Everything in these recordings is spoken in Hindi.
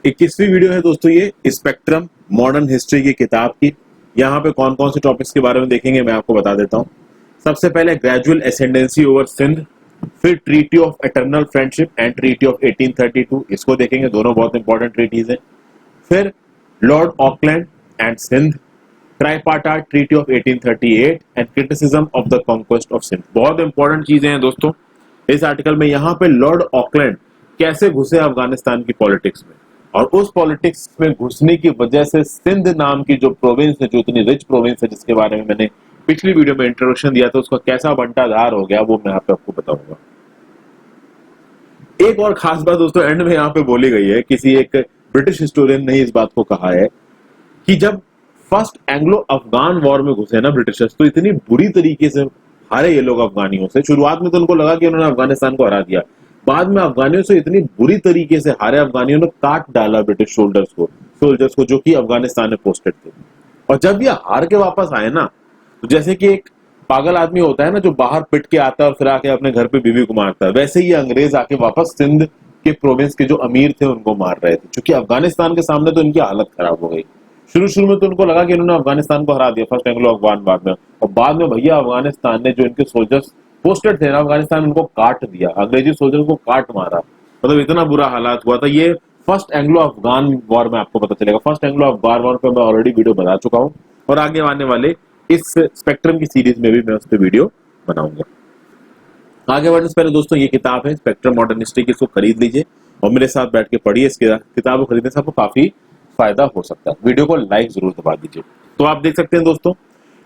21वीं वीडियो है दोस्तों ये स्पेक्ट्रम मॉडर्न हिस्ट्री की किताब की। यहाँ पे कौन कौन से टॉपिक्स के बारे में देखेंगे मैं आपको बता देता हूँ। सबसे पहले ग्रेजुअल एसेंडेंसी ओवर सिंध, फिर treaty of eternal friendship and treaty of 1832, इसको देखेंगे, दोनों बहुत इंपॉर्टेंट ट्रीटीज हैं। फिर Lord Auckland and Sindh, tripartite treaty of 1838 and criticism of the conquest of Sindh. बहुत इंपॉर्टेंट चीजें हैं दोस्तों इस आर्टिकल में। यहाँ पे लॉर्ड ऑकलैंड कैसे घुसे अफगानिस्तान की पॉलिटिक्स में, और उस पॉलिटिक्स में घुसने की वजह से सिंध नाम की जो प्रोविंस है, जो इतनी रिच प्रोविंस है, जिसके बारे में मैंने पिछली वीडियो में इंट्रोडक्शन दिया था, उसका कैसा बंटाधार हो गया वो मैं यहाँ पे आपको बताऊंगा। एक और खास बात दोस्तों एंड में यहाँ पे बोली गई है, किसी एक ब्रिटिश हिस्टोरियन ने इस बात को कहा है कि जब फर्स्ट एंग्लो अफगान वॉर में घुसे ना ब्रिटिशर्स, तो इतनी बुरी तरीके से हारे ये लोग अफगानियों से। शुरुआत में तो उनको लगा कि उन्होंने अफगानिस्तान को हरा दिया, बाद में अफगानियों से इतनी बुरी तरीके से हारे, अफगानियों ने काट डाला ब्रिटिश सोल्जर्स को जो कि अफगानिस्तान में पोस्टेड थे। और जब ये हार के वापस आए ना, तो जैसे कि एक पागल आदमी होता है ना जो बाहर पिट के आता है और फिर आके अपने घर पे बीवी को मारता है, वैसे ही अंग्रेज आके वापस सिंध के प्रोविंस के जो अमीर थे उनको मार रहे थे। क्योंकि अफगानिस्तान के सामने तो इनकी हालत खराब हो गई। शुरू में तो उनको लगा कि इन्होंने अफगानिस्तान को हरा दिया, फर्स्ट एंग्लो अफगान वार में, और बाद में भैया अफगानिस्तान ने जो इनके सोल्जर्स पोस्टेड थे ना अफगानिस्तान, उनको काट दिया, अंग्रेजी सोल्जर्स को काट मारा। मतलब इतना बुरा हालात हुआ था। ये फर्स्ट एंग्लो अफगान वॉर में आपको पता चलेगा। फर्स्ट एंग्लो अफगान वॉर पे मैं ऑलरेडी वीडियो बना चुका हूँ, और आगे आने वाले इस स्पेक्ट्रम की सीरीज में भी मैं उस पर वीडियो बनाऊंगा। आगे बढ़ने से पहले दोस्तों ये किताब है स्पेक्ट्रम मॉडर्न हिस्ट्री की, इसको खरीद लीजिए और मेरे साथ बैठ के पढ़िए। इस किताब को खरीदने से आपको काफी फायदा हो सकता है। वीडियो को लाइक जरूर दबा दीजिए। तो आप देख सकते हैं दोस्तों,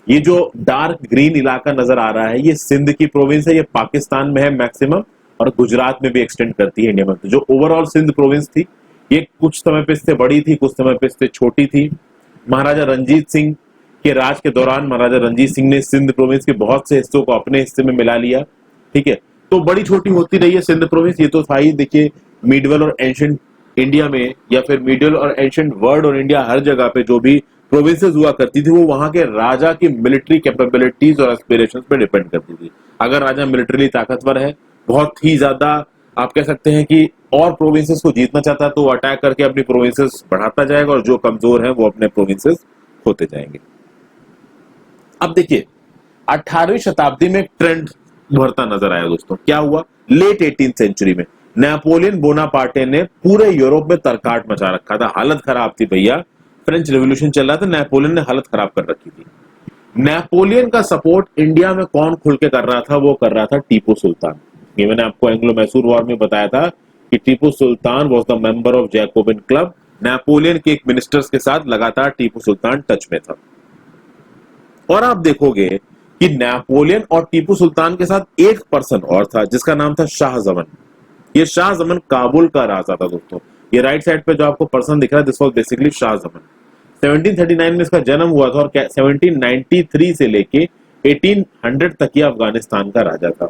ये जो डार्क ग्रीन इलाका नजर आ रहा है, ये सिंध की प्रोविंस है। ये पाकिस्तान में है मैक्सिमम, और गुजरात में भी एक्सटेंड करती है इंडिया में। तो जो ओवरऑल सिंध प्रोविंस थी, ये कुछ समय पे इससे बड़ी थी, कुछ समय पे इससे छोटी थी। महाराजा रंजीत सिंह के राज के दौरान महाराजा रंजीत सिंह ने सिंध प्रोविंस के बहुत से हिस्सों को अपने हिस्से में मिला लिया। ठीक है, तो बड़ी छोटी होती रही है सिंध प्रोविंस। ये तो था ही, देखिए मिडवल और एंशिएंट इंडिया में, या फिर मिडल और एंशिएंट वर्ल्ड और इंडिया, हर जगह पे जो भी प्रोविंसेस हुआ करती थी वो वहां के राजा की मिलिट्री कैपेबिलिटीज और एस्पिरेशंस पे डिपेंड करती थी। अगर राजा मिलिट्रीली ताकतवर है, बहुत ही ज्यादा आप कह सकते हैं कि और प्रोविंसेस को जीतना चाहता है, तो वो अटैक करके अपनी प्रोविंसेस बढ़ाता जाएगा, और जो कमजोर है वो अपने प्रोविंसेस होते जाएंगे। अब देखिए 18वीं शताब्दी में ट्रेंड उभरता नजर आया दोस्तों। क्या हुआ, लेट 18th सेंचुरी में नेपोलियन बोनापार्टे ने पूरे यूरोप में तरकाट मचा रखा था। हालत खराब थी भैया, फ्रेंच रेवोल्यूशन चल रहा था, नेपोलियन ने हालत खराब कर रखी थी। नेपोलियन का सपोर्ट इंडिया में कौन खुल के कर रहा था, वो कर रहा था टीपू सुल्तान। ये मैंने आपको एंग्लो मैसूर वॉर में बताया था कि Tipu Sultan was the member of Jacobin club. Napoleon के एक मिनिस्टर्स के साथ लगातार टीपू सुल्तान टच में था। और आप देखोगे कि नेपोलियन और टीपू सुल्तान के साथ एक पर्सन और था जिसका नाम था शाह जमन। ये शाह जमन काबुल का राजा था दोस्तों। ये राइट साइड पे जो आपको पर्सन दिख रहा है, दिस वाज बेसिकली शाह जमन। 1739 में इसका जन्म हुआ था, और 1793 से लेके 1800 तक ये अफगानिस्तान का राजा था।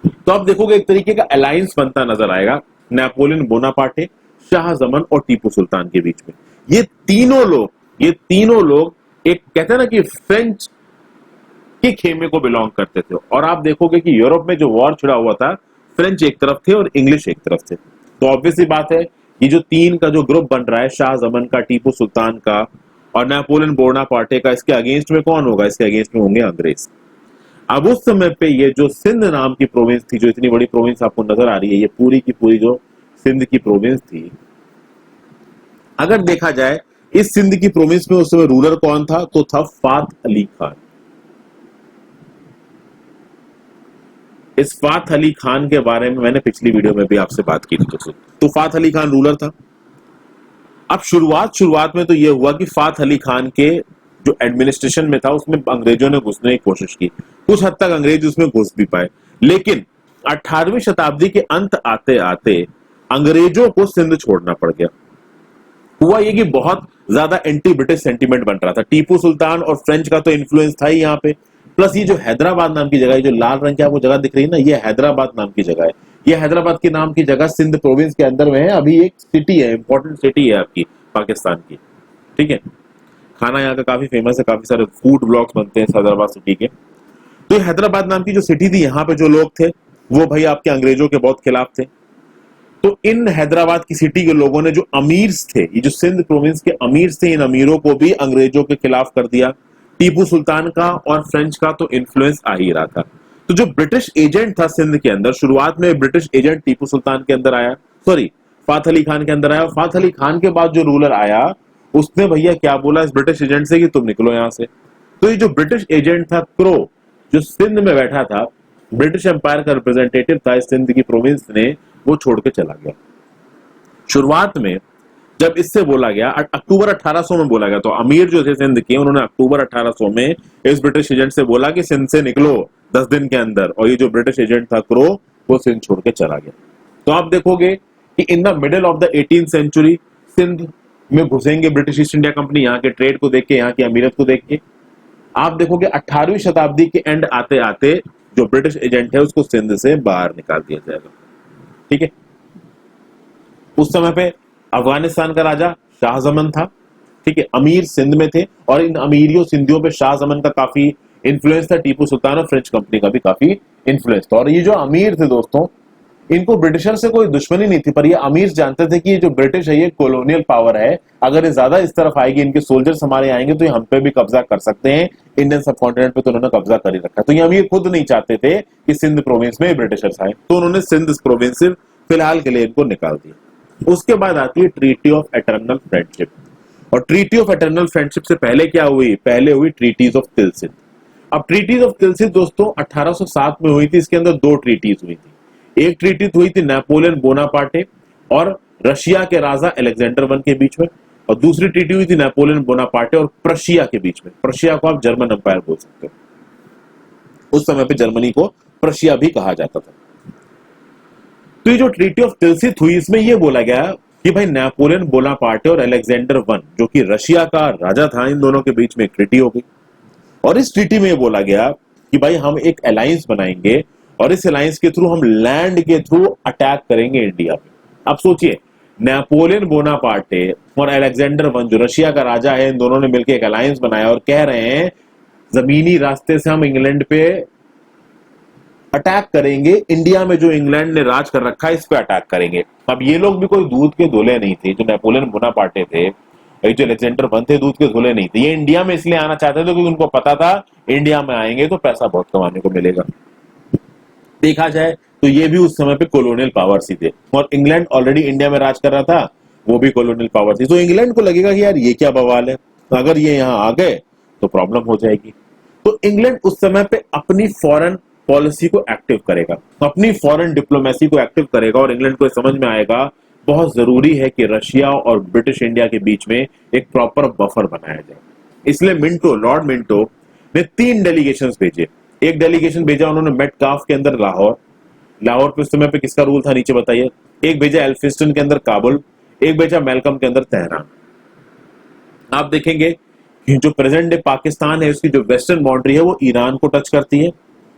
तो आप देखोगे एक तरीके का अलायंस बनता नजर आएगा नेपोलियन बोनापार्टे, शाह जमन और टीपू सुल्तान के बीच में। ये तीनों लोग एक कहते हैं ना कि फ्रेंच के खेमे को बिलोंग करते थे। और आप देखोगे कि यूरोप में जो वॉर छिड़ा हुआ था, फ्रेंच एक तरफ थे और इंग्लिश एक तरफ थे। तो ऑब्वियसली बात है, ये जो तीन का जो ग्रुप बन रहा है, शाह जमन का, टीपू सुल्तान का और नेपोलियन बोनापार्टे का, इसके अगेंस्ट में कौन होगा, इसके अगेंस्ट में होंगे अंग्रेज। अब उस समय पे ये जो सिंध नाम की प्रोविंस थी, जो इतनी बड़ी प्रोविंस आपको नजर आ रही है, ये पूरी की पूरी जो सिंध की प्रोविंस थी, अगर देखा जाए इस सिंध की प्रोविंस में उस समय रूलर कौन था, तो था फात अली खान। इस फात अली खान के बारे में मैंने पिछली वीडियो में भी आपसे बात की थी दोस्तों। तो फात अली खान रूलर था। अब शुरुआत में तो यह हुआ कि फात अली खान के जो एडमिनिस्ट्रेशन में था उसमें अंग्रेजों ने घुसने की कोशिश की। कुछ हद तक अंग्रेज उसमें घुस भी पाए, लेकिन 18वीं शताब्दी के अंत आते आते अंग्रेजों को सिंध छोड़ना पड़ गया। हुआ ये कि बहुत ज्यादा एंटी ब्रिटिश सेंटीमेंट बन रहा था। टीपू सुल्तान और फ्रेंच का तो इन्फ्लुएंस था ही यहाँ पे, प्लस ये जो हैदराबाद नाम की जगह है, जो लाल रंग की आपको जगह दिख रही है ना, ये हैदराबाद नाम की जगह है। ये हैदराबाद के नाम की जगह सिंध प्रोविंस के अंदर में है। अभी एक सिटी है, इंपॉर्टेंट सिटी है आपकी पाकिस्तान की। ठीक है, खाना यहाँ का काफी फेमस है, काफी सारे फूड ब्लॉग्स बनते हैं हैदराबाद सिटी के। तो हैदराबाद नाम की जो सिटी थी, यहाँ पे जो लोग थे वो भाई आपके अंग्रेजों के बहुत खिलाफ थे। तो इन हैदराबाद की सिटी के लोगों ने जो अमीर्स थे, ये जो सिंध प्रोविंस के अमीर्स थे, इन अमीरों को भी अंग्रेजों के खिलाफ कर दिया। टीपू सुल्तान का और फ्रेंच का तो इन्फ्लुएंस आ ही रहा था। तो जो ब्रिटिश एजेंट था सिंध के अंदर, शुरुआत में ब्रिटिश एजेंट टीपू सुल्तान के अंदर आया, सॉरी फात अली खान के अंदर आया। फात अली खान के बाद जो रूलर आया उसने भैया क्या बोला इस ब्रिटिश एजेंट से कि तुम निकलो यहां से। तो ये जो ब्रिटिश एजेंट था क्रो, जो सिंध में बैठा था, ब्रिटिश एम्पायर का रिप्रेजेंटेटिव था इस सिंध की प्रोविंस ने, वो छोड़ के चला गया। शुरुआत में जब इससे बोला गया, अक्टूबर 1800 में बोला गया, तो अमीर जो थे सिंध के, उन्होंने अक्टूबर 1800 में इस ब्रिटिश एजेंट से बोला कि सिंध से निकलो 10 दिन के अंदर, और ये जो ब्रिटिश एजेंट था क्रो, वो सिंध छोड़ के चला गया। तो आप देखोगे कि in the middle of the 18th century Sindh में घुसेंगे ब्रिटिश ईस्ट इंडिया कंपनी, यहाँ के ट्रेड को देख के, यहाँ की अमीरत को देख के। आप देखोगे 18वीं शताब्दी के एंड आते आते जो ब्रिटिश एजेंट है उसको सिंध से बाहर निकाल दिया जाएगा। ठीक है, उस समय पे अफगानिस्तान का राजा शाहजमन था। ठीक है, अमीर सिंध में थे, और इन अमीरियों सिंधियों पे शाहजमन का काफी इन्फ्लुएंस था। टीपू सुल्तान और फ्रेंच कंपनी का भी काफी इन्फ्लुएंस था। और ये जो अमीर थे दोस्तों, इनको ब्रिटिशर से कोई दुश्मनी नहीं थी, पर ये अमीर जानते थे कि ये जो ब्रिटिश है ये कॉलोनियल पावर है, अगर ये ज्यादा इस तरफ आएगी, इनके सोल्जर्स हमारे आएंगे तो ये हम पे भी कब्जा कर सकते हैं। इंडियन सब कॉन्टिनेंट पे तो उन्होंने कब्जा कर ही रखा। तो ये अमीर खुद नहीं चाहते थे कि सिंध प्रोविंस में ब्रिटिशर्स आए, तो उन्होंने सिंध प्रोविंस से फिलहाल के लिए इनको निकाल दिया। उसके बाद आती है ट्रीटी ऑफ एटर्नल फ्रेंडशिप। और ट्रीटी ऑफ एटर्नल फ्रेंडशिप से पहले क्या हुई? पहले हुई ट्रीटीज ऑफ तिलसित। अब ट्रीटीज ऑफ तिलसित दोस्तों 1807 में हुई थी। इसके अंदर दो ट्रीटीज हुई थी। एक ट्रीटी हुई थी नेपोलियन बोनापार्टे और रशिया के राजा अलेक्जेंडर वन के बीच में, और दूसरी ट्रीटी हुई थी नेपोलियन बोनापार्टे और प्रशिया के बीच में। प्रशिया को आप जर्मन एम्पायर बोल सकते हो, उस समय पे जर्मनी को प्रशिया भी कहा जाता था। तो ये जो ट्रीटी ऑफ तिलसित हुई, इसमें यह बोला गया कि भाई नेपोलियन बोनापार्टे और अलेक्जेंडर वन जो कि रशिया का राजा था, इन दोनों के बीच में एक ट्रीटी हो गई। और इस ट्रीटी में यह बोला गया कि भाई हम एक अलायंस बनाएंगे, और इस अलायंस के थ्रू हम लैंड के थ्रू अटैक करेंगे इंडिया पे। अब सोचिए, नेपोलियन बोनापार्टे और अलेक्जेंडर वन जो रशिया का राजा है, इन दोनों ने मिलकर एक अलायंस बनाया और कह रहे हैं जमीनी रास्ते से हम इंग्लैंड पे अटैक करेंगे, इंडिया में जो इंग्लैंड ने राज कर रखा है इस पे अटैक करेंगे। अब ये लोग भी कोई दूध के धुले नहीं थे। जो नेपोलियन बोनापार्टे थे, जो अलेक्जेंडर वन थे, दूध के धुले नहीं थे। ये इंडिया में इसलिए आना चाहते थे क्योंकि उनको पता था इंडिया में आएंगे तो पैसा बहुत कमाने को मिलेगा। देखा जाए तो ये भी उस समय पे कॉलोनियल पावर्स ही थे, और इंग्लैंड ऑलरेडी इंडिया में राज कर रहा था, वो भी कॉलोनियल पावर थी। तो इंग्लैंड को लगेगा कि यार ये क्या बवाल है, अगर ये यहाँ आ गए तो प्रॉब्लम हो जाएगी। तो इंग्लैंड उस समय पे अपनी फॉरेन पॉलिसी को एक्टिव करेगा, अपनी फॉरेन डिप्लोमेसी को एक्टिव करेगा, और इंग्लैंड को समझ में आएगा बहुत जरूरी है कि रशिया और ब्रिटिश इंडिया के बीच में एक प्रॉपर बफर बनाया जाए। इसलिए मिंटो, लॉर्ड मिंटो ने 3 डेलीगेशंस भेजे। एक डेलीगेशन भेजा उन्होंने मेटकाफ के अंदर लाहौर, लाहौर पे उस समय पे किसका रूल था नीचे बताइए। एक भेजा एल्फिस्टन के अंदर काबुल, एक भेजा मेलकम के अंदर तेहरान। आप देखेंगे कि जो प्रेजेंट डे पाकिस्तान है, उसकी जो वेस्टर्न बाउंड्री है वो ईरान को टच करती है।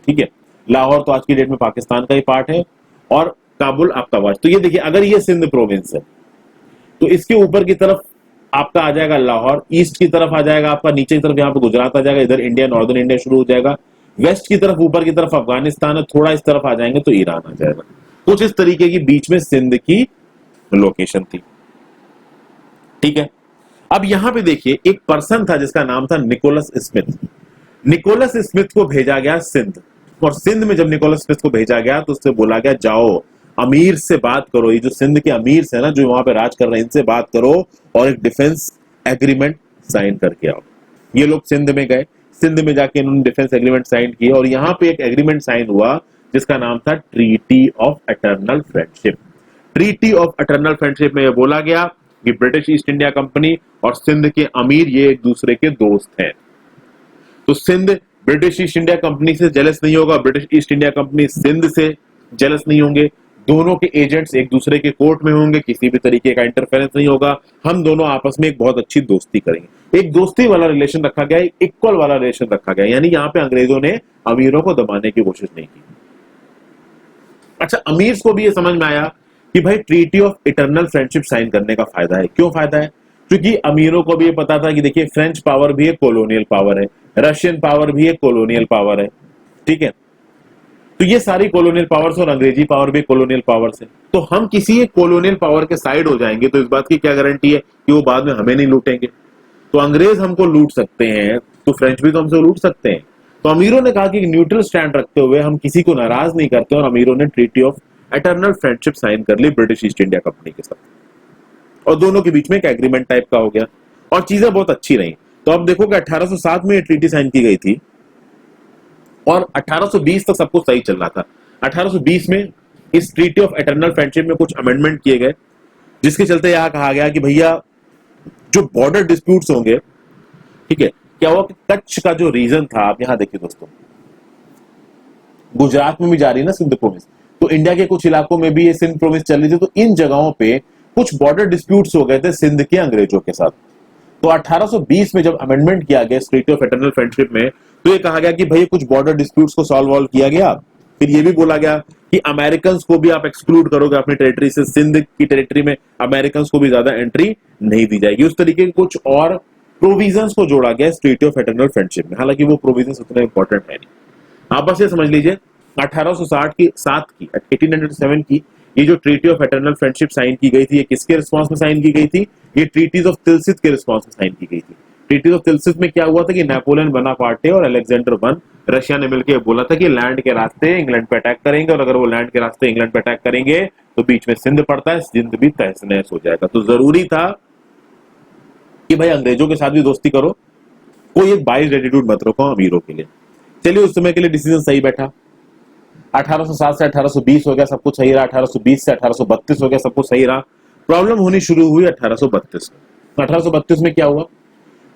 ठीक है, लाहौर तो आज की डेट में पाकिस्तान का ही पार्ट है, और काबुल आपका वाच। तो ये देखिए, अगर ये सिंध प्रोविंस है तो इसके ऊपर की तरफ आपका आ जाएगा लाहौर, ईस्ट की तरफ आ जाएगा आपका, नीचे की तरफ यहाँ पे गुजरात आ जाएगा, इधर इंडिया, नॉर्दर्न इंडिया शुरू हो जाएगा, वेस्ट की तरफ ऊपर की तरफ अफगानिस्तान है, थोड़ा इस तरफ आ जाएंगे तो ईरान आ जाएगा। कुछ इस तरीके की बीच में सिंध की लोकेशन थी। ठीक है, अब यहां पे देखिए एक पर्सन था जिसका नाम था निकोलस स्मिथ। निकोलस स्मिथ को भेजा गया सिंध, और सिंध में जब निकोलस स्मिथ को भेजा गया तो उससे बोला गया जाओ अमीर से बात करो, ये जो सिंध के अमीर है ना जो वहां पे राज कर रहे हैं, इनसे बात करो और एक डिफेंस एग्रीमेंट साइन करके आओ। ये लोग सिंध में गए, सिंध में जाके इन्होंने डिफेंस एग्रीमेंट साइन किया, और यहाँ पे एक एग्रीमेंट साइन हुआ जिसका नाम था treaty of eternal friendship. Treaty of eternal friendship में यह बोला गया कि ब्रिटिश ईस्ट इंडिया कंपनी और सिंध के अमीर ये एक दूसरे के दोस्त हैं। तो Sindh British East India Company से जेलस नहीं होगा, British East India Company Sindh से जेलस नहीं होंगे। दोनों के एजेंट्स एक दूसरे के कोर्ट में होंगे, किसी भी तरीके का इंटरफेरेंस नहीं होगा। हम दोनों आपस में एक बहुत अच्छी दोस्ती करेंगे। एक दोस्ती वाला रिलेशन रखा गया, एक इक्वल वाला रिलेशन रखा गया, यानी यहाँ पे अंग्रेजों ने अमीरों को दबाने की कोशिश नहीं की। अच्छा, अमीर को भी ये समझ में आया कि भाई treaty of eternal friendship sign करने का फायदा है। क्यों फायदा है? क्योंकि अमीरों को भी ये पता था कि देखिए फ्रेंच पावर भी एक कॉलोनियल पावर है, रशियन पावर भी एक कॉलोनियल पावर है। ठीक है, तो ये सारी कॉलोनियल पावर्स और अंग्रेजी पावर भी कॉलोनियल पावर्स है। तो हम किसी एक कॉलोनियल पावर के साइड हो जाएंगे तो इस बात की क्या गारंटी है कि वो बाद में हमें नहीं लूटेंगे। तो अंग्रेज हमको लूट सकते हैं तो फ्रेंच भी तो हमसे लूट सकते हैं। तो अमीरों ने कहा कि न्यूट्रल स्टैंड रखते हुए हम किसी को नाराज नहीं करते, और अमीरों ने treaty of eternal friendship sign कर ली ब्रिटिश ईस्ट इंडिया कंपनी के साथ, और दोनों के बीच में एक एग्रीमेंट टाइप का हो गया और चीजें बहुत अच्छी रही। तो अब देखो कि 1807 में ये ट्रीटी साइन की गई थी और 1820 तक सब कुछ सही चल रहा था। 1820 में इस ट्रीटी ऑफ एटर्नल फ्रेंडशिप में कुछ अमेंडमेंट किए गए, जिसके चलते यहां कहा गया कि भैया जो बॉर्डर डिस्प्यूट्स होंगे, ठीक है, क्या हुआ कि कच्छ का जो रीजन था, आप यहां देखिए दोस्तों, गुजरात में भी जा रही है ना सिंध प्रोविंस, तो इंडिया के कुछ इलाकों में भी ये सिंध प्रोविंस चल रही थी। तो इन जगहों पे कुछ बॉर्डर डिस्प्यूट्स हो गए थे सिंध के अंग्रेजों के साथ। तो 1820 में जब अमेंडमेंट किया गया ट्रीटी ऑफ एटर्नल फ्रेंडशिप में, तो ये कहा गया कि भाई कुछ बॉर्डर डिस्प्यूट्स को सॉल्व किया गया। फिर ये भी बोला गया कि अमेरिकन को भी आप एक्सक्लूड करोगे अपनी टेरिटरी से, सिंध की टेरिटरी में अमेरिकन को भी ज्यादा एंट्री नहीं दी जाएगी। उस तरीके के कुछ और प्रोविजंस को जोड़ा गया ट्रीटी ऑफ एटर्नल फ्रेंडशिप में। हालांकि वो प्रोविजंस उतने इंपॉर्टेंट है नहीं। आप बस ये समझ लीजिए 1807 की 1807 की ये जो treaty of eternal friendship sign की गई थी, ये किसके रिस्पॉन्स में साइन की गई थी? ये ट्रीटीज ऑफ तिलसित के रिस्पॉन्स में साइन की गई थी। ट्रीटीज ऑफ तिलसित में क्या हुआ था कि नेपोलियन बोनापार्टे और अलेक्जेंडर वन रशिया ने मिलकर बोला था कि लैंड के रास्ते इंग्लैंड पे अटैक करेंगे, और अगर वो लैंड के रास्ते इंग्लैंड पे अटैक करेंगे तो बीच में सिंध पड़ता है, सिंध भी तहस नहस हो जाएगा। तो जरूरी था कि भाई अंग्रेजों के साथ भी दोस्ती करो, कोई एक बाइस एटीट्यूड मत रखो अमीरों के लिए। चलिए उस समय के लिए डिसीजन सही बैठा। 1807 से 1820 हो गया, सब कुछ सही रहा। 1820 से 1832 हो गया, सब कुछ सही रहा। प्रॉब्लम होनी शुरू हुई 1832 में। 1832 में क्या हुआ?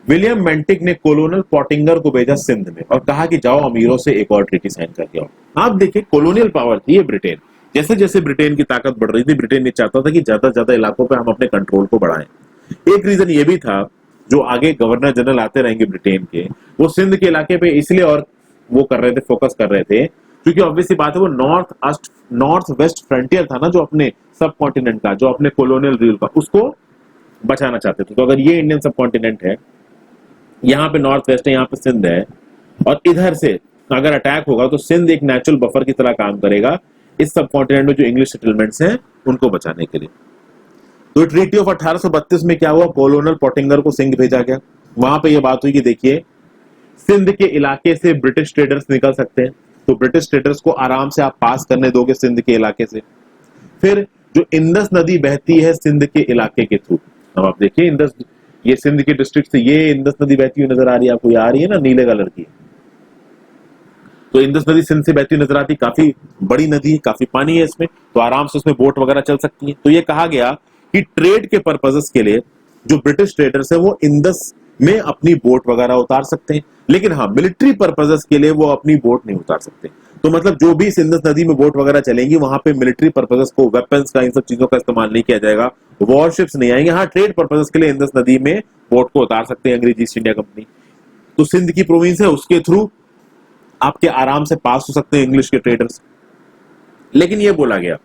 विलियम मेंटिक ने कोलोनल पॉटिंगर को भेजा सिंध में और कहा कि जाओ अमीरों से एक और ट्रीटी साइन करके आओ। आप देखिए कॉलोनियल पावर थी ये ब्रिटेन। जैसे जैसे ब्रिटेन की ताकत बढ़ रही थी, ब्रिटेन ये चाहता था कि ज्यादा से ज्यादा इलाकों पे हम अपने कंट्रोल को बढ़ाएं। एक रीजन ये भी था, जो आगे गवर्नर जनरल आते रहेंगे ब्रिटेन के, वो सिंध के इलाके पे इसलिए और वो कर रहे थे, फोकस कर रहे थे, क्योंकि ऑब्वियसली बात है वो नॉर्थ वेस्ट फ्रंटियर था ना, जो अपने सब कॉन्टिनेंट का, जो अपने कॉलोनियल रूल का, उसको बचाना चाहते थे। तो अगर ये इंडियन सब कॉन्टिनेंट है, यहाँ पे नॉर्थ वेस्ट है, यहाँ पे सिंध है, और इधर से अगर अटैक होगा तो सिंध एक नेचुरल बफर की तरह काम करेगा इस सब कॉन्टिनेंट में जो इंग्लिश सेटलमेंट्स हैं उनको बचाने के लिए। तो ट्रीटी ऑफ 1832 में क्या हुआ? कोलोनल पॉटिंगर को सिंध भेजा गया। वहां पे ये बात हुई कि देखिए सिंध के इलाके से ब्रिटिश ट्रेडर्स निकल सकते हैं, तो ब्रिटिश ट्रेडर्स को आराम से आप पास करने दोगे सिंध के इलाके से। फिर जो इंदस नदी बहती है सिंध के इलाके के थ्रू, अब आप देखिए इंदस, ये सिंध के डिस्ट्रिक्ट से ये इंदस नदी बहती हुई नजर आ रही है आपको, ये आ रही है ना नीले कलर की। तो इंदस नदी सिंध से बहती हुई नजर आती, काफी बड़ी नदी है, काफी पानी है इसमें, तो आराम से उसमें बोट वगैरह चल सकती है। तो ये कहा गया कि ट्रेड के पर्पसेस के लिए जो ब्रिटिश ट्रेडर्स है वो इंदस में अपनी बोट वगैरह उतार सकते हैं, लेकिन हाँ मिलिट्री पर्पसेस के लिए वो अपनी बोट नहीं उतार सकते। तो मतलब जो भी इस इंदस नदी में बोट वगैरह चलेंगी वहां पे मिलिट्री पर्पसेस को, वेपन्स का, इन सब चीजों का इस्तेमाल नहीं किया जाएगा, वॉरशिप्स नहीं आएंगे। हाँ ट्रेड पर्पसेस के लिए इंदस नदी में बोट को उतार सकते हैं अंग्रेज ईस्ट इंडिया कंपनी। तो सिंध की प्रोविंस है, उसके थ्रू आपके आराम से पास हो सकते हैं इंग्लिश के ट्रेडर्स। लेकिन ये बोला गया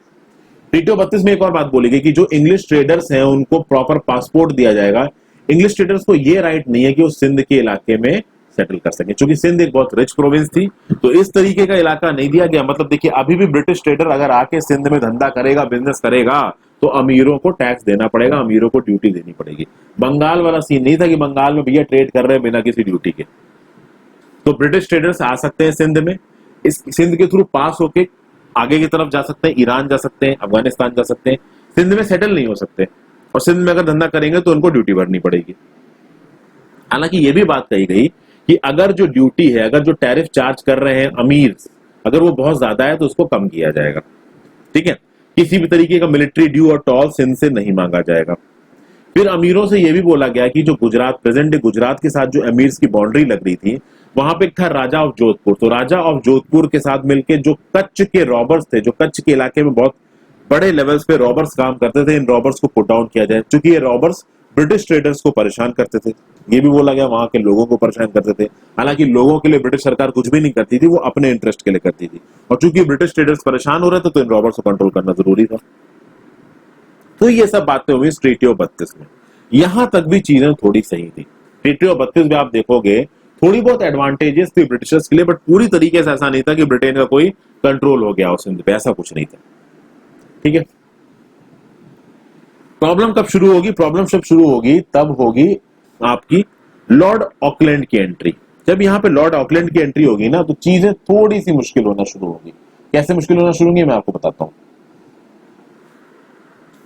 ट्रीटी ऑफ 32 में एक और बात बोली गई कि जो इंग्लिश ट्रेडर्स हैं उनको प्रॉपर पासपोर्ट दिया जाएगा। इंग्लिश ट्रेडर्स को ये राइट नहीं है कि वो सिंध के इलाके में सेटल कर सके, क्योंकि सिंध एक बहुत रिच प्रोविंस थी, तो इस तरीके का इलाका नहीं दिया गया। मतलब देखिए अभी भी ब्रिटिश ट्रेडर अगर आके सिंध में धंधा करेगा, बिजनेस करेगा, तो अमीरों को टैक्स देना पड़ेगा, अमीरों को ड्यूटी देनी पड़ेगी। बंगाल वाला सीन नहीं था कि बंगाल में भैया ट्रेड कर रहे हैं बिना किसी ड्यूटी के। तो ब्रिटिश ट्रेडर्स आ सकते हैं सिंध में, इस सिंध के थ्रू पास होके आगे की तरफ जा सकते हैं, ईरान जा सकते हैं, अफगानिस्तान जा सकते हैं, सिंध में सेटल नहीं हो सकते, और सिंध में अगर धंधा करेंगे तो उनको ड्यूटी भरनी पड़ेगी। हालांकि ये भी बात कही गई कि अगर जो ड्यूटी है, अगर जो टैरिफ चार्ज कर रहे हैं अमीर, अगर वो बहुत ज्यादा है तो उसको कम किया जाएगा। ठीक है, किसी भी तरीके का मिलिट्री ड्यू और टॉल सिंध से नहीं मांगा जाएगा। फिर अमीरों से यह भी बोला गया कि जो गुजरात, प्रेजेंट डे गुजरात के साथ जो अमीर्स की बाउंड्री लग रही थी, वहां पे था राजा ऑफ जोधपुर। तो राजा ऑफ जोधपुर के साथ मिलके जो कच्छ के रॉबर्स थे, जो कच्छ के इलाके में बहुत बड़े लेवल्स पे रॉबर्स काम करते थे, इन रॉबर्स को पुट डाउन किया जाए, क्योंकि ये रॉबर्स ब्रिटिश ट्रेडर्स को परेशान करते थे। ये भी बोला गया वहां के लोगों को परेशान करते थे। हालांकि लोगों के लिए ब्रिटिश सरकार कुछ भी नहीं करती थी, वो अपने इंटरेस्ट के लिए करती थी, और चूंकि ब्रिटिश ट्रेडर्स परेशान हो रहे थे तो इन रॉबर्स को कंट्रोल करना जरूरी था। तो ये सब बातें हुई ट्रीटी ऑफ 32 में। यहां तक भी चीजें थोड़ी सही थी। ट्रीटी ऑफ 32 में आप देखोगे थोड़ी बहुत एडवांटेजेस थी ब्रिटिशर्स के लिए, बट पूरी तरीके से ऐसा नहीं था कि ब्रिटेन का कोई कंट्रोल हो गया उस सिंध पे, ऐसा कुछ नहीं था। ठीक है, प्रॉब्लम कब शुरू होगी? प्रॉब्लम जब शुरू होगी तब होगी आपकी लॉर्ड ऑकलैंड की एंट्री। जब यहाँ पे लॉर्ड ऑकलैंड की एंट्री होगी ना, तो चीजें थोड़ी सी मुश्किल होना शुरू होगी। कैसे मुश्किल होना शुरू होंगी मैं आपको बताता हूं।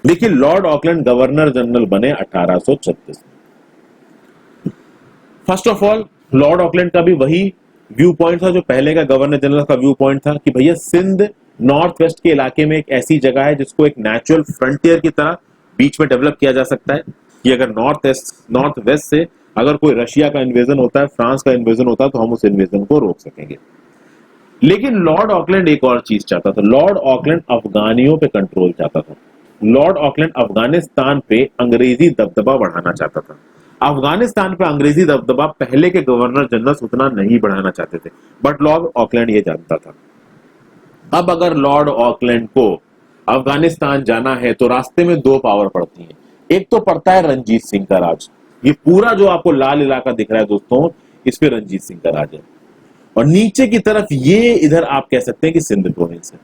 देखिए, लॉर्ड ऑकलैंड गवर्नर जनरल बने 1836 में। First of all, Lord Auckland का भी वही व्यू पॉइंट था जो पहले का गवर्नर जनरल का व्यू पॉइंट था कि भैया सिंध नॉर्थ वेस्ट के इलाके में एक ऐसी जगह है जिसको एक नेचुरल फ्रंटियर की तरह बीच में डेवलप किया जा सकता है कि अगर नॉर्थ वेस्ट से अगर कोई रशिया का इन्वेजन होता है, फ्रांस का इन्वेजन होता है, तो हम उस इन्वेजन को रोक सकेंगे। लेकिन लॉर्ड ऑकलैंड एक और चीज चाहता था। लॉर्ड ऑकलैंड अफगानियों पे कंट्रोल चाहता था। लॉर्ड ऑकलैंड अफगानिस्तान पे अंग्रेजी दबदबा बढ़ाना चाहता था। अफगानिस्तान पे अंग्रेजी दबदबा पहले के गवर्नर जनरल उतना नहीं बढ़ाना चाहते थे, बट लॉर्ड ऑकलैंड ये जानता था। अब अगर लॉर्ड ऑकलैंड को अफगानिस्तान जाना है तो रास्ते में दो पावर पड़ती हैं। एक तो पड़ता है रंजीत सिंह का राज। ये पूरा जो आपको लाल इलाका दिख रहा है दोस्तों, इस पे रंजीत सिंह का राज है। और नीचे की तरफ ये इधर आप कह सकते हैं कि सिंध प्रोविंस है।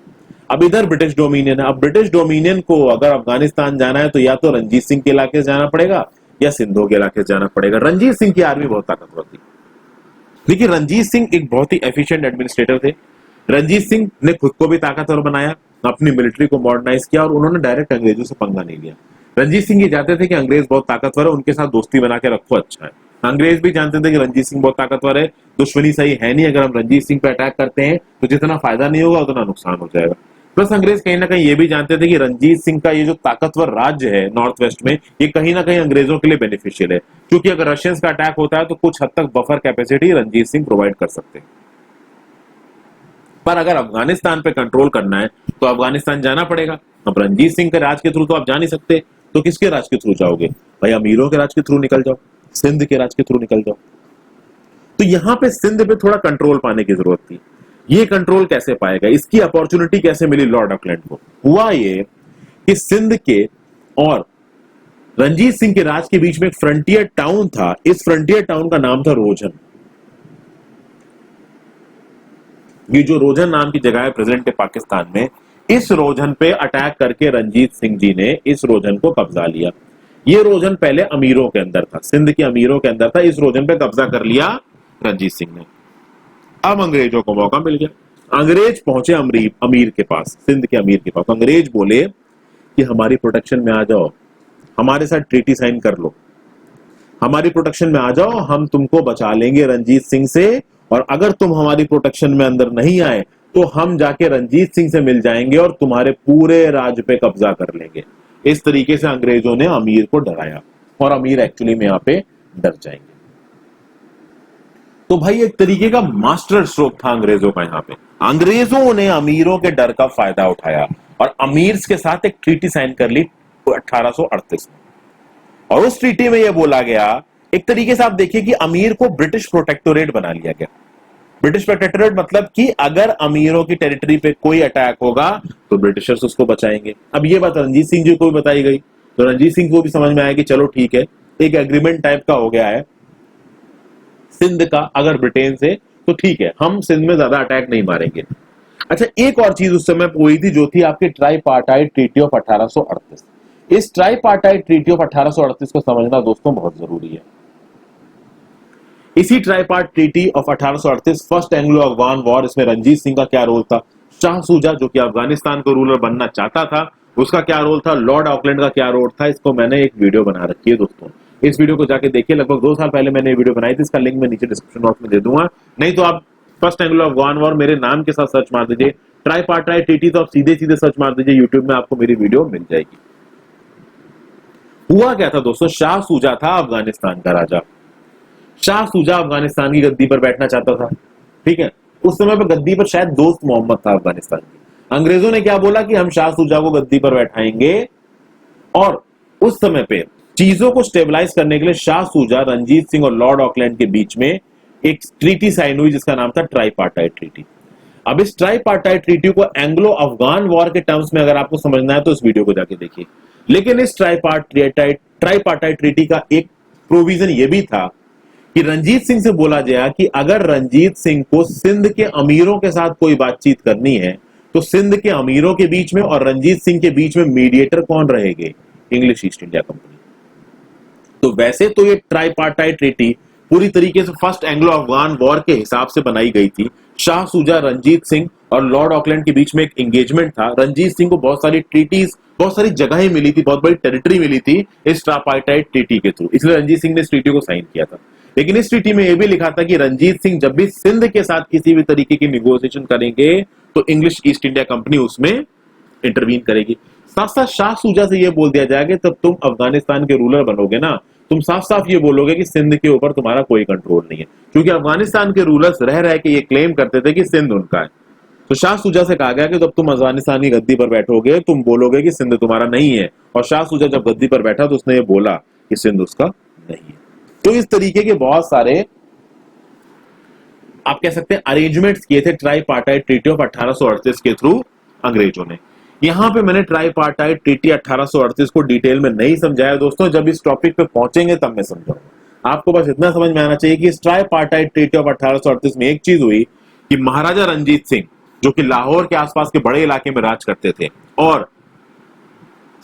अब इधर ब्रिटिश डोमिनियन है। अब ब्रिटिश डोमिनियन को अगर अफगानिस्तान जाना है तो या तो रंजीत सिंह के इलाके से जाना पड़ेगा या सिंधों के इलाके से जाना पड़ेगा। रंजीत सिंह की आर्मी बहुत ताकतवर थी। देखिए, रंजीत सिंह एक बहुत ही एफिशिएंट एडमिनिस्ट्रेटर थे। रंजीत सिंह ने खुद को भी ताकतवर बनाया, अपनी मिलिट्री को मॉडर्नाइज किया और उन्होंने डायरेक्ट अंग्रेजों से पंगा नहीं लिया। रंजीत सिंह ये चाहते थे कि अंग्रेज बहुत ताकतवर है, उनके साथ दोस्ती बना के रखो, अच्छा है। अंग्रेज भी जानते थे कि रंजीत सिंह बहुत ताकतवर है, दुश्मनी सही है नहीं, अगर हम रंजीत सिंह पे अटैक करते हैं तो जितना फायदा नहीं होगा उतना नुकसान हो जाएगा। प्लस अंग्रेज कहीं ना कहीं ये भी जानते थे कि रंजीत सिंह का ये जो ताकतवर राज्य है नॉर्थ वेस्ट में, ये कहीं ना कहीं अंग्रेजों के लिए बेनिफिशियल है, क्योंकि अगर रशियंस का अटैक होता है तो कुछ हद तक buffer capacity Ranjit Singh provide कर सकते हैं। पर अगर अफगानिस्तान पे कंट्रोल करना है तो अफगानिस्तान जाना पड़ेगा। अब रंजीत सिंह के राज के थ्रू तो आप जा नहीं सकते, तो किसके राज के थ्रू जाओगे? भाई अमीरों के राज के थ्रू निकल जाओ, सिंध के राज के थ्रू निकल जाओ। तो यहां पे सिंध पे थोड़ा कंट्रोल पाने की जरूरत थी। ये कंट्रोल कैसे पाएगा, इसकी अपॉर्चुनिटी कैसे मिली लॉर्ड ऑकलैंड को? हुआ ये कि सिंध के और रंजीत सिंह के राज के बीच में एक फ्रंटियर टाउन था। इस फ्रंटियर टाउन का नाम था रोजन। ये जो रोजन नाम की जगह है प्रेजेंट पाकिस्तान में, इस रोजन पे अटैक करके रंजीत सिंह जी ने इस रोजन को कब्जा लिया। ये रोजन पहले अमीरों के अंदर था, सिंध के अमीरों के अंदर था। इस रोजन पे कब्जा कर लिया रंजीत सिंह ने। अब अंग्रेजों को मौका मिल गया। अंग्रेज पहुंचे अमीर के पास, सिंध के अमीर के पास। अंग्रेज बोले कि हमारी प्रोटेक्शन में आ जाओ, हमारे साथ ट्रीटी साइन कर लो, हमारी प्रोटेक्शन में आ जाओ, हम तुमको बचा लेंगे रंजीत सिंह से। और अगर तुम हमारी प्रोटेक्शन में अंदर नहीं आए तो हम जाके रंजीत सिंह से मिल जाएंगे और तुम्हारे पूरे राज्य पे कब्जा कर लेंगे। इस तरीके से अंग्रेजों ने अमीर को डराया और अमीर एक्चुअली में यहां पे डर जाएंगे। तो भाई एक तरीके का मास्टर स्ट्रोक था अंग्रेजों का यहां पे। अंग्रेजों ने अमीरों के डर का फायदा उठाया और अमीर के साथ एक ट्रीटी साइन कर ली 1838 में। और उस ट्रीटी में यह बोला गया, एक तरीके से आप देखिए कि अमीर को ब्रिटिश प्रोटेक्टोरेट बना लिया गया। ब्रिटिश प्रोटेक्टोरेट मतलब कि अगर अमीरों की टेरिटरी पे कोई अटैक होगा तो ब्रिटिशर्स उसको बचाएंगे। अब ये बात रंजीत सिंह जी को भी बताई गई, तो रंजीत सिंह को भी समझ में आया कि चलो ठीक है, एक एग्रीमेंट टाइप का हो गया है सिंध का अगर ब्रिटेन से, तो ठीक है, हम सिंध में ज्यादा अटैक नहीं मारेंगे। अच्छा, एक और चीज उस समय हुई थी जो थी आपकी ट्राईपार्टाइट ट्रीटी ऑफ 1838। इस ट्राईपार्टाइट ट्रीटी ऑफ 1838 को समझना दोस्तों बहुत जरूरी है। इसी tripartite treaty of 1838 first Anglo Afghan war, इसमें रंजीत सिंह का क्या रोल था, शाह सूजा जो कि अफगानिस्तान को रूलर बनना चाहता था उसका क्या रोल था, लॉर्ड ऑकलैंड का क्या रोल था, इसको मैंने एक वीडियो बना रखी है दोस्तों। इस वीडियो को जाके देखिए, लगभग 2 साल पहले मैंने वीडियो बनाई थी, इसका लिंक मैं नीचे डिस्क्रिप्शन बॉक्स में दे दूंगा। नहीं तो आप फर्स्ट एंग्लो अफगान वॉर मेरे नाम के साथ सर्च मार दीजिए, ट्राईपार्टाइट ट्रीटी, तो आप सीधे सीधे सर्च मार दीजिए यूट्यूब में, आपको मेरी वीडियो मिल जाएगी। हुआ क्या था दोस्तों, शाह सूजा था अफगानिस्तान का राजा। शाह सूजा अफगानिस्तान की गद्दी पर बैठना चाहता था, ठीक है। उस समय पर गद्दी पर शायद दोस्त मोहम्मद था अफगानिस्तान की। अंग्रेजों ने क्या बोला कि हम शाह सूजा को गद्दी पर बैठाएंगे, और उस समय पे चीजों को स्टेबलाइज करने के लिए शाह सूजा, रंजीत सिंह और लॉर्ड ऑकलैंड के बीच में एक ट्रीटी साइन हुई जिसका नाम था ट्राईपार्टाइट ट्रीटी। अब इस ट्राईपार्टाइट ट्रीटी को एंग्लो अफगान वॉर के टर्म्स में अगर आपको समझना है तो इस वीडियो को जाके देखिए। लेकिन इस ट्राईपार्टाइट ट्रीटी का एक प्रोविजन यह भी था कि रंजीत सिंह से बोला गया कि अगर रंजीत सिंह को सिंध के अमीरों के साथ कोई बातचीत करनी है तो सिंध के अमीरों के बीच में और रंजीत सिंह के बीच में मीडिएटर कौन रहेंगे? English east India company. तो वैसे तो ये ट्राइपार्टाइट ट्रीटी पूरी तरीके से फर्स्ट एंग्लो अफगान वॉर के हिसाब से बनाई गई थी। शाह सूजा, रंजीत सिंह और लॉर्ड ऑकलैंड के बीच में एक एंगेजमेंट था। रंजीत सिंह को बहुत सारी ट्रीटीज, बहुत सारी जगहें मिली थी, बहुत बड़ी टेरिटरी मिली थी इस ट्राइपार्टाइट ट्रीटी के थ्रू, इसलिए रंजीत सिंह ने इस ट्रीटी को साइन किया था। लेकिन इस ट्रीटी में यह भी लिखा था कि रंजीत सिंह जब भी सिंध के साथ किसी भी तरीके की निगोशिएशन करेंगे तो इंग्लिश ईस्ट इंडिया कंपनी उसमें इंटरवीन करेगी। साथ साथ शाह सूजा से यह बोल दिया जाएगा तब तुम अफगानिस्तान के रूलर बनोगे ना, तुम साफ साफ ये बोलोगे कि सिंध के ऊपर तुम्हारा कोई कंट्रोल नहीं है, क्योंकि अफगानिस्तान के रूलर्स रह रह के ये क्लेम करते थे कि सिंध उनका है। तो शाह सूजा से कहा गया कि जब तुम अफगानिस्तान की गद्दी पर बैठोगे तुम बोलोगे कि सिंध तुम्हारा नहीं है, और शाह सूजा जब गद्दी पर बैठा तो उसने ये बोला कि सिंध उसका नहीं है। तो इस तरीके के बहुत सारे आप कह सकते हैं अरेंजमेंट्स किए थे ट्राइपार्टाइट ट्रीटी ऑफ 1838 के थ्रू अंग्रेजों ने। यहां पे मैंने ट्राइपार्टाइट ट्रीटी 1838 को डिटेल में नहीं समझाया दोस्तों, जब इस टॉपिक पे पहुंचेंगे तब मैं समझाऊंगा। आपको बस इतना समझ में आना चाहिए कि इस ट्राइपार्टाइट ट्रीटी ऑफ 1838 में एक चीज हुई कि महाराजा रंजीत सिंह जो कि लाहौर के आसपास के बड़े इलाके में राज करते थे और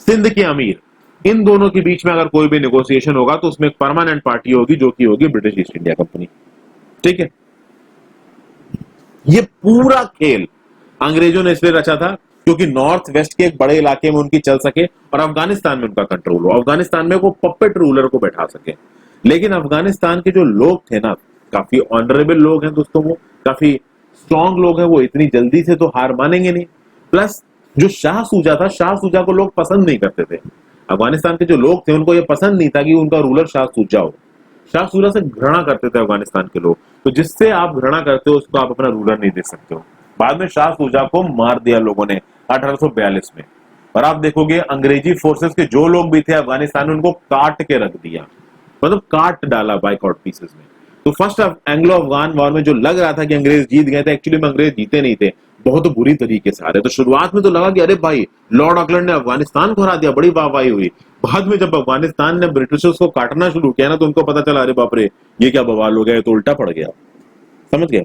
सिंध के अमीर, इन दोनों के बीच में अगर कोई भी नेगोशिएशन होगा तो उसमें एक परमानेंट पार्टी होगी जो कि होगी ब्रिटिश ईस्ट इंडिया कंपनी। ठीक है, ये पूरा खेल अंग्रेजों ने इसलिए रचा था क्योंकि नॉर्थ वेस्ट के एक बड़े इलाके में उनकी चल सके और अफगानिस्तान में उनका कंट्रोल हो, अफगानिस्तान में वो पपेट रूलर को बैठा सके। लेकिन अफगानिस्तान के जो लोग थे ना, काफी ऑनरेबल लोग हैं दोस्तों, वो काफी स्ट्रॉन्ग लोग हैं, वो इतनी जल्दी से तो हार मानेंगे नहीं। प्लस जो शाह सूजा था, शाह सूजा को लोग पसंद नहीं करते थे। अफगानिस्तान के जो लोग थे उनको ये पसंद नहीं था कि उनका रूलर शाह सूजा हो। शाह सूजा से घृणा करते थे अफगानिस्तान के लोग। तो जिससे आप घृणा करते हो उसको आप अपना रूलर नहीं दे सकते हो। बाद में शाह सूजा को मार दिया लोगों ने 1842 में, और आप देखोगे अंग्रेजी फोर्सेस के जो लोग भी थे अफगानिस्तान में उनको काट के रख दिया, मतलब काट डाला बाइकआउट पीसेस में। तो फर्स्ट एंग्लो अफगान वॉर में जो लग रहा था कि अंग्रेज जीत गए थे, एक्चुअली में अंग्रेज जीते नहीं थे, बहुत बुरी तरीके से हारे। तो शुरुआत में तो लगा कि अरे भाई लॉर्ड ऑकलैंड ने अफगानिस्तान को हरा दिया, बड़ी वाहवाही हुई। बाद में जब अफगानिस्तान ने ब्रिटिशर्स को काटना शुरू किया ना तो उनको पता चला अरे बाप रे ये क्या बवाल हो गया, ये तो उल्टा पड़ गया। समझ गए?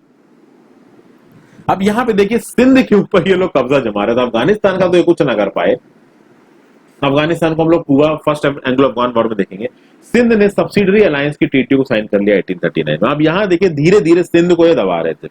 अब यहां पे देखिए सिंध के ऊपर ये लोग कब्जा जमा रहे थे, अफगानिस्तान का तो ये कुछ ना कर पाए। अफगानिस्तान को हम लोग पूरा फर्स्ट एंग्लो अफगान वॉर में देखेंगे। सिंध ने सब्सिडरी अलायंस की ट्रीटी को साइन कर लिया 1839 में। अब यहां देखिए धीरे धीरे सिंध को ये दबा रहे थे।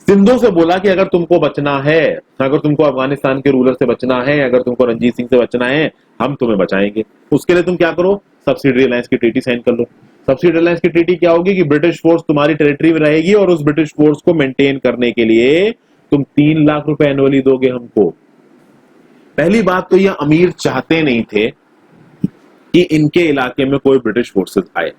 सिंधों से बोला कि अगर तुमको बचना है, अगर तुमको अफगानिस्तान के रूलर से बचना है, अगर तुमको रंजीत सिंह से बचना है, हम तुम्हें बचाएंगे। उसके लिए तुम क्या करो, सब्सिडरी अलायंस की ट्रीटी साइन कर लो। सब्सिडरी अलायंस की ट्रीटी क्या होगी कि ब्रिटिश फोर्स तुम्हारी टेरिटरी में रहेगी और उस ब्रिटिश फोर्स को मेंटेन करने के लिए तुम 3 लाख रुपए एनुअली दोगे हमको। पहली बात तो ये अमीर चाहते नहीं थे कि इनके इलाके में कोई ब्रिटिश फोर्सेस आए,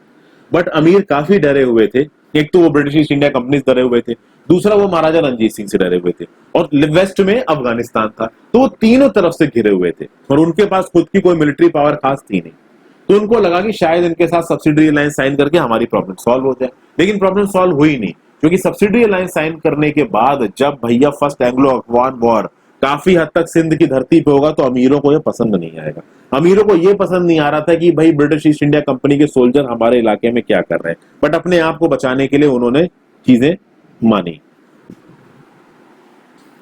बट अमीर काफी डरे हुए थे। एक तो वो ब्रिटिश ईस्ट इंडिया कंपनी से डरे हुए थे, दूसरा वो महाराजा रंजीत सिंह से डरे हुए थे, और वेस्ट में अफगानिस्तान था। तो वो तीनों तरफ से घिरे हुए थे और उनके पास खुद की कोई मिलिट्री पावर खास थी नहीं। तो उनको लगा कि शायद इनके साथ सब्सिडरी अलायंस साइन करके हमारी प्रॉब्लम सॉल्व हो जाए, लेकिन प्रॉब्लम सॉल्व हुई नहीं, क्योंकि सब्सिडरी अलायंस साइन करने के बाद जब भैया फर्स्ट एंग्लो अफगान वॉर काफी हद तक सिंध की धरती पे होगा तो अमीरों को यह पसंद नहीं आएगा। अमीरों को यह पसंद नहीं आ रहा था कि भाई ब्रिटिश ईस्ट इंडिया कंपनी के सोल्जर हमारे इलाके में क्या कर रहे हैं, बट अपने आप को बचाने के लिए उन्होंने चीजें मानी।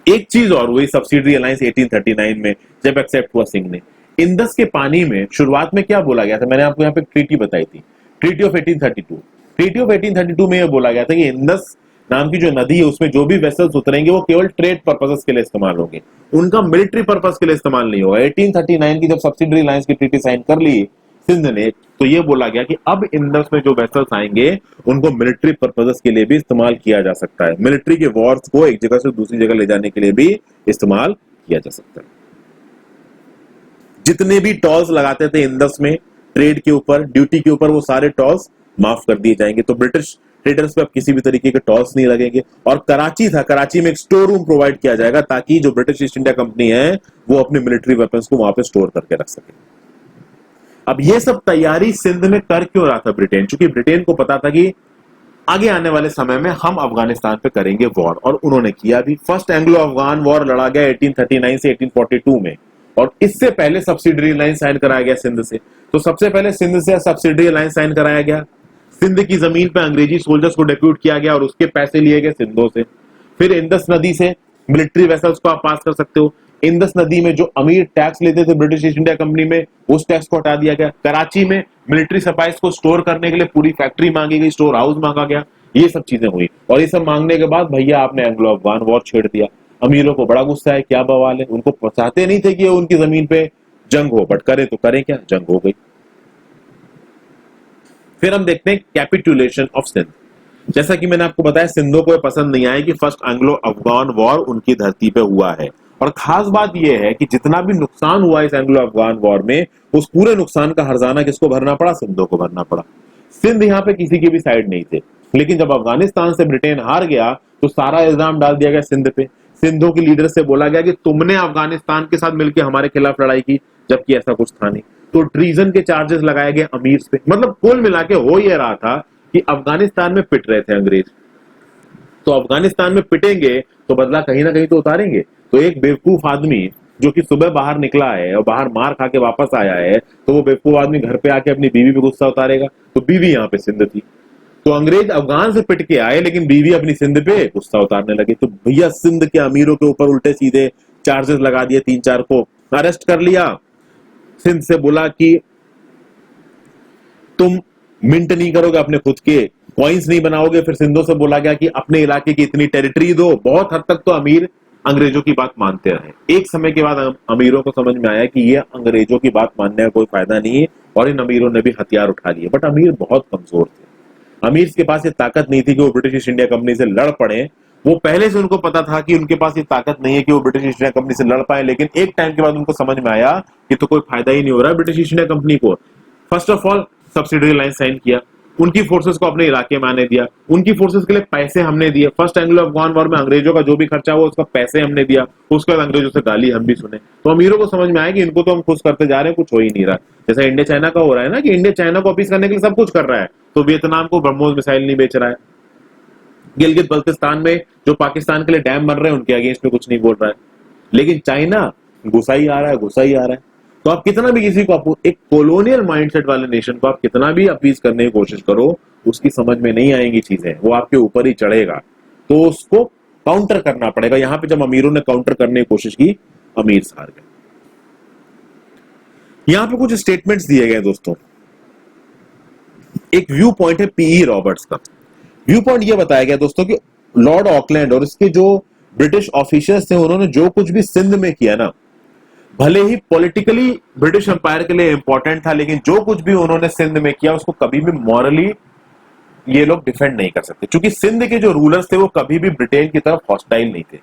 एक चीज और हुई सब्सिडरी अलायंस 1839 में जब एक्सेप्ट हुआ सिंह ने। इंदस के पानी में शुरुआत में क्या बोला गया था, मैंने आपको यहाँ पे ट्रीटी बताई थी, ट्रीटी ऑफ 1832। ट्रीटी ऑफ 1832 में यह बोला गया था कि इंदस नाम की जो नदी है उसमें जो भी वेसल्स उतरेंगे वो केवल ट्रेड पर्पसेस के लिए इस्तेमाल होंगे, उनका मिलिट्री पर्पस के लिए इस्तेमाल नहीं होगा। 1839 की जब सब्सिडरी अलायंस की ट्रीटी साइन कर ली सिंध ने, तो ये बोला गया कि अब इंदस में जो वेसल्स आएंगे उनको मिलिट्री पर्पसेस के लिए भी इस्तेमाल किया जा सकता है, मिलिट्री के वॉर्स को एक जगह से दूसरी जगह ले जाने के लिए भी इस्तेमाल किया जा सकता है। जितने भी टॉल्स लगाते थे इंदस में ट्रेड के ऊपर, ड्यूटी के ऊपर, वो सारे टॉल्स माफ कर दिए जाएंगे। तो ब्रिटिश ट्रेडर्स पे अब किसी भी तरीके के टॉल्स नहीं लगेंगे। और कराची था, कराची में एक स्टोर रूम प्रोवाइड किया जाएगा ताकि जो ब्रिटिश ईस्ट इंडिया कंपनी है वो अपने मिलिट्री वेपन्स को वहां पे स्टोर करके रख सके। अब ये सब तैयारी सिंध में कर क्यों रहा था ब्रिटेन? क्योंकि ब्रिटेन को पता था कि आगे आने वाले समय में हम अफगानिस्तान पे करेंगे वॉर, और उन्होंने किया भी। फर्स्ट एंग्लो अफगान वॉर लड़ा गया 1839 से 1842 में, और इससे पहले सब्सिडरी अलायंस साइन कराया गया सिंध से। तो सबसे पहले सिंध से सब्सिडरी अलायंस साइन कराया गया। सिंध की जमीन पे अंग्रेजी सोल्जर्स को डिप्यूट किया गया और उसके पैसे लिए गए सिंधों से। फिर इंडस नदी से मिलिट्री वेसल्स को आप पास कर सकते हो। इंडस नदी में जो अमीर टैक्स लेते थे ब्रिटिश ईस्ट इंडिया कंपनी में, उस टैक्स को हटा दिया गया। कराची में मिलिट्री सप्लाईज को स्टोर करने के लिए पूरी फैक्ट्री मांगी गई, स्टोर हाउस मांगा गया। ये सब चीजें हुई और ये सब मांगने के बाद भैया आपने एंग्लो अफगान वॉर छेड़ दिया। अमीरों को बड़ा गुस्सा है, क्या बवाल है, उनको चाहते नहीं थे कि उनकी जमीन पे जंग हो, बट करे तो करें क्या, जंग हो गई। फिर हम देखते हैं कैपिटुलेशन ऑफ सिंध। जैसा कि मैंने आपको बताया, सिंधों को पसंद नहीं आया कि फर्स्ट एंग्लो अफगान वॉर उनकी धरती पे हुआ है। और खास बात यह है कि जितना भी नुकसान हुआ इस एंग्लो अफगान वॉर में, उस पूरे नुकसान का हर्जाना किसको भरना पड़ा, सिंधों को भरना पड़ा। सिंध यहाँ पे किसी की भी साइड नहीं थे। लेकिन जब अफगानिस्तान से ब्रिटेन हार गया तो सारा इल्जाम डाल दिया गया सिंध पे। सिंधों की लीडर से बोला गया कि तुमने अफगानिस्तान के साथ मिलकर हमारे खिलाफ लड़ाई की, जबकि ऐसा कुछ था नहीं। तो ट्रीजन के चार्जेस लगाए गए अमीर पे। मतलब कुल मिला के हो यह रहा था कि अफगानिस्तान में पिट रहे थे अंग्रेज, तो अफगानिस्तान में पिटेंगे तो बदला कहीं ना कहीं तो उतारेंगे। तो एक बेवकूफ आदमी जो कि सुबह बाहर निकला है और बाहर मार खा के वापस आया है, तो वो बेवकूफ आदमी घर पे आके अपनी बीवी पे गुस्सा उतारेगा। तो बीवी यहाँ पे सिंध थी, तो अंग्रेज अफगान से पिट के आए लेकिन बीवी अपनी सिंध पे गुस्सा उतारने लगे। तो भैया सिंध के अमीरों के ऊपर उल्टे सीधे चार्जेस लगा दिए, 3-4 को अरेस्ट कर लिया। सिंध से बोला कि तुम मिंट नहीं करोगे, अपने खुद के कॉइन्स नहीं बनाओगे। फिर सिंधों से बोला गया कि अपने इलाके की इतनी टेरिटरी दो। बहुत हद तक तो अमीर अंग्रेजों की बात मानते रहे। एक समय के बाद अमीरों को समझ में आया कि ये अंग्रेजों की बात मानने का कोई फायदा नहीं है और इन अमीरों ने भी हथियार उठा लिए। बट अमीर बहुत कमजोर थे। अमीर के पास ये ताकत नहीं थी कि वो ब्रिटिश ईस्ट इंडिया कंपनी से लड़ पड़े। वो पहले से उनको पता था कि उनके पास ये ताकत नहीं है कि वो ब्रिटिश ईस्ट इंडिया कंपनी से लड़ पाए। लेकिन एक टाइम के बाद उनको समझ में आया कि तो कोई फायदा ही नहीं हो रहा है ब्रिटिश ईस्ट इंडिया कंपनी को। First of all subsidiary line sign किया, उनकी फोर्सेस को अपने इलाके में आने दिया, उनकी फोर्सेस के लिए पैसे हमने दिए। फर्स्ट एंग्लो अफगान वॉर में अंग्रेजों का जो भी खर्चा हुआ उसका पैसे हमने दिया। उसके बाद अंग्रेजों से गाली हम भी सुने। तो अमीरों को समझ में आया कि इनको तो हम खुश करते जा रहे हैं, कुछ हो ही नहीं रहा। जैसा इंडिया चाइना का हो रहा है ना, कि इंडिया चाइना को अपीस करने के लिए सब कुछ कर रहा है, तो वियतनाम को ब्रह्मोस मिसाइल नहीं बेच रहा है। गिलगित बल्तिस्तान में जो पाकिस्तान के लिए डैम बन रहे हैं उनके अगेंस्ट में कुछ नहीं बोल रहा है। लेकिन चाइना घुसा ही आ रहा है, घुसा ही आ रहा है। तो आप कितना भी किसी को, आप एक कॉलोनियल माइंडसेट वाले नेशन को आप कितना भी अपीज करने की कोशिश करो, उसकी समझ में नहीं आएंगी चीजें, वो आपके ऊपर ही चढ़ेगा। तो उसको काउंटर करना पड़ेगा। यहां पे जब अमीरों ने काउंटर करने की कोशिश की, अमीर हार गए। यहां पे कुछ स्टेटमेंट्स दिए गए दोस्तों। एक व्यू पॉइंट है पीई रॉबर्ट्स का। व्यू पॉइंट यह बताया गया दोस्तों कि लॉर्ड ऑकलैंड और इसके जो ब्रिटिश ऑफिसर्स थे, उन्होंने जो कुछ भी सिंध में किया ना, भले ही पॉलिटिकली ब्रिटिश एम्पायर के लिए इंपॉर्टेंट था, लेकिन जो कुछ भी उन्होंने सिंध में किया उसको कभी भी मॉरली ये लोग डिफेंड नहीं कर सकते। क्योंकि सिंध के जो रूलर्स थे वो कभी भी ब्रिटेन की तरफ हॉस्टाइल नहीं थे।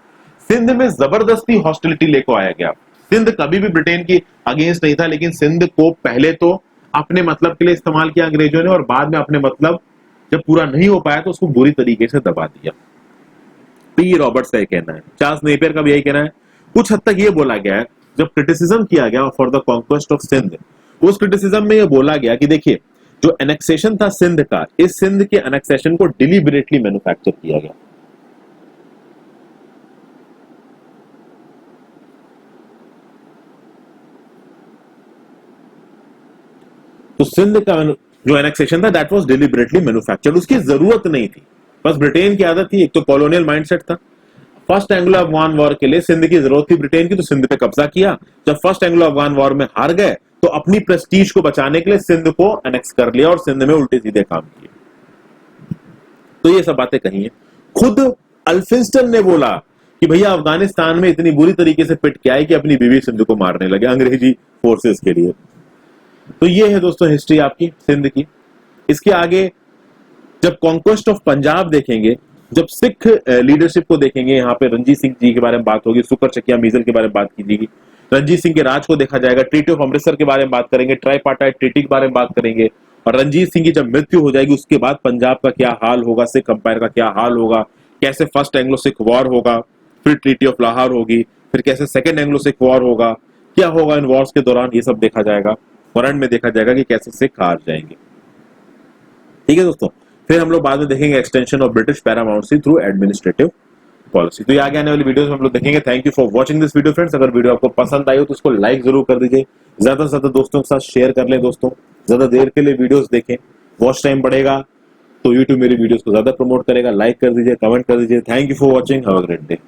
सिंध में जबरदस्ती हॉस्टिलिटी लेकर आया गया। सिंध कभी भी ब्रिटेन की अगेंस्ट नहीं था, लेकिन सिंध को पहले तो अपने मतलब के लिए इस्तेमाल किया अंग्रेजों ने, और बाद में अपने मतलब जब पूरा नहीं हो पाया तो उसको बुरी तरीके से दबा दिया। पी रॉबर्ट्स का यह कहना है, चार्ल्स नेपियर का भी यही कहना है। कुछ हद तक ये बोला गया है, जब क्रिटिसिज्म किया गया for the conquest of Sindh, उस क्रिटिसिज्म में यह बोला गया कि देखिए जो एनेक्सेशन था सिंध का, इस सिंध के एनेक्सेशन को डिलिबरेटली मैन्युफैक्चर किया गया। तो सिंध का जो एनेक्सेशन था दैट वाज डिलिबरेटली मैन्युफैक्चर्ड। उसकी जरूरत नहीं थी, बस ब्रिटेन की आदत थी। एक तो कॉलोनियल माइंडसेट था। फर्स्ट एंग्लो अफगान वॉर के लिए सिंध की जरूरत थी ब्रिटेन की, तो सिंध पे कब्जा किया। जब फर्स्ट एंग्लो अफगान वॉर में हार गए तो अपनी प्रेस्टीज को बचाने के लिए सिंध को एनेक्स कर लिया और सिंध में उल्टे सीधे काम किए। तो ये सब बातें कही है। खुद अल्फिंस्टन ने बोला कि भैया अफगानिस्तान में इतनी बुरी तरीके से पिट के आए कि अपनी बीवी सिंध को मारने लगे अंग्रेजी फोर्सेस के लिए। तो ये है दोस्तों हिस्ट्री आपकी सिंध की। इसके आगे जब कॉन्क्वेस्ट ऑफ पंजाब देखेंगे, जब सिख लीडरशिप को देखेंगे, यहाँ पे रंजीत सिंह जी के बारे में बात होगी, सुकर चकिया मीजल के बारे में बात कीजिएगी, रंजीत सिंह के राज को देखा जाएगा, ट्रीटी ऑफ अमृतसर के बारे में बात करेंगे, ट्राईपार्टाइट ट्रीटी के बारे में बात करेंगे, और रंजीत सिंह की जब मृत्यु हो जाएगी उसके बाद पंजाब का क्या हाल होगा, सिख अंपायर का क्या हाल होगा, कैसे फर्स्ट एंग्लो सिख वॉर होगा, फिर ट्रीटी ऑफ लाहौर होगी, फिर कैसे सेकेंड एंग्लो सिख वॉर होगा, क्या होगा इन वॉर्स के दौरान, ये सब देखा जाएगा। और एंड में देखा जाएगा कि कैसे सिख हार जाएंगे। ठीक है दोस्तों, फिर हम लोग बाद में देखेंगे extension of British paramountcy through administrative policy. तो ये आगे आने वाली वीडियोस में हम लोग देखेंगे। Thank you for watching this video friends. अगर वीडियो आपको पसंद आई हो तो उसको लाइक जरूर कर दीजिए, ज्यादा से ज्यादा दोस्तों के साथ शेयर कर लें। दोस्तों ज्यादा देर के लिए वीडियोस देखें, वॉच टाइम बढ़ेगा, तो यूट्यूब मेरी वीडियोस को ज्यादा प्रमोट करेगा। लाइक कर दीजिए, कमेंट कर दीजिए। Thank you for watching, have a great day.